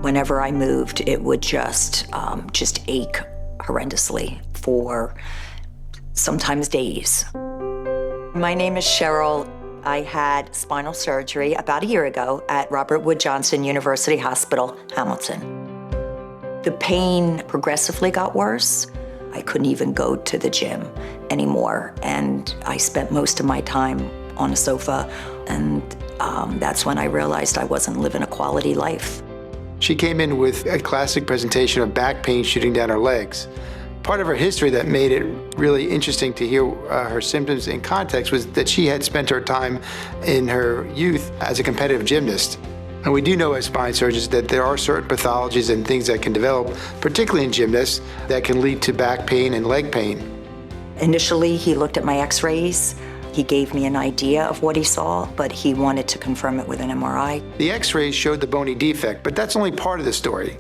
Whenever I moved, it would just ache horrendously for sometimes days. My name is Cheryl. I had spinal surgery about a year ago at Robert Wood Johnson University Hospital, Hamilton. The pain progressively got worse. I couldn't even go to the gym anymore, and I spent most of my time on a sofa, and that's when I realized I wasn't living a quality life. She came in with a classic presentation of back pain shooting down her legs. Part of her history that made it really interesting to hear her symptoms in context was that she had spent her time in her youth as a competitive gymnast. And we do know as spine surgeons that there are certain pathologies and things that can develop, particularly in gymnasts, that can lead to back pain and leg pain. Initially, he looked at my x-rays. He gave me an idea of what he saw, but he wanted to confirm it with an MRI. The x-rays showed the bony defect, but that's only part of the story.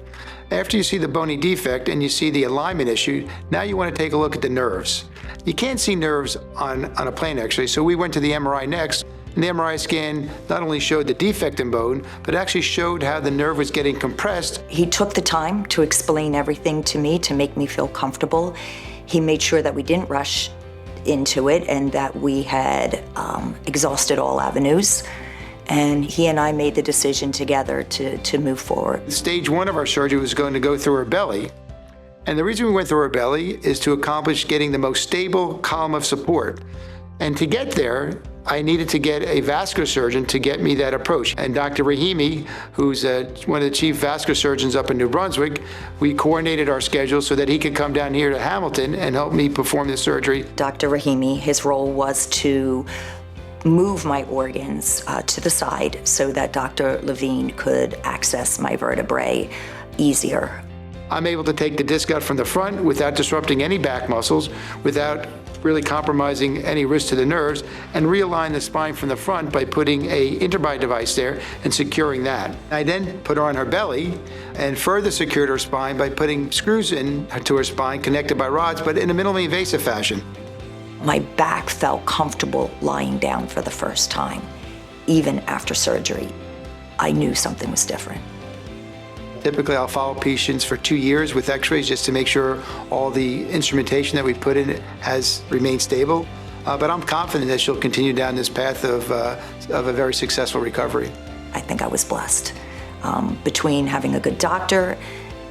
After you see the bony defect and you see the alignment issue, now you want to take a look at the nerves. You can't see nerves on a plain x-ray, so we went to the MRI next. And the MRI scan not only showed the defect in bone, but actually showed how the nerve was getting compressed. He took the time to explain everything to me to make me feel comfortable. He made sure that we didn't rush into it and that we had exhausted all avenues. And he and I made the decision together to move forward. Stage 1 of our surgery was going to go through her belly. And the reason we went through her belly is to accomplish getting the most stable column of support. And to get there, I needed to get a vascular surgeon to get me that approach. And Dr. Rahimi, who's one of the chief vascular surgeons up in New Brunswick, we coordinated our schedule so that he could come down here to Hamilton and help me perform the surgery. Dr. Rahimi, his role was to move my organs to the side so that Dr. Levine could access my vertebrae easier. I'm able to take the disc out from the front without disrupting any back muscles, without really compromising any risk to the nerves, and realign the spine from the front by putting a interbody device there and securing that. I then put her on her belly and further secured her spine by putting screws in to her spine connected by rods, but in a minimally invasive fashion. My back felt comfortable lying down for the first time. Even after surgery, I knew something was different. Typically, I'll follow patients for 2 years with x-rays just to make sure all the instrumentation that we put in has remained stable. But I'm confident that she'll continue down this path of a very successful recovery. I think I was blessed. Between having a good doctor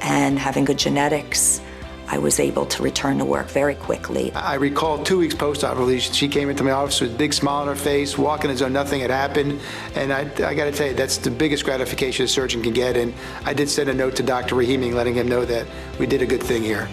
and having good genetics, I was able to return to work very quickly. I recall 2 weeks post-operatively, she came into my office with a big smile on her face, walking as though nothing had happened. And I got to tell you, that's the biggest gratification a surgeon can get. And I did send a note to Dr. Rahimi letting him know that we did a good thing here.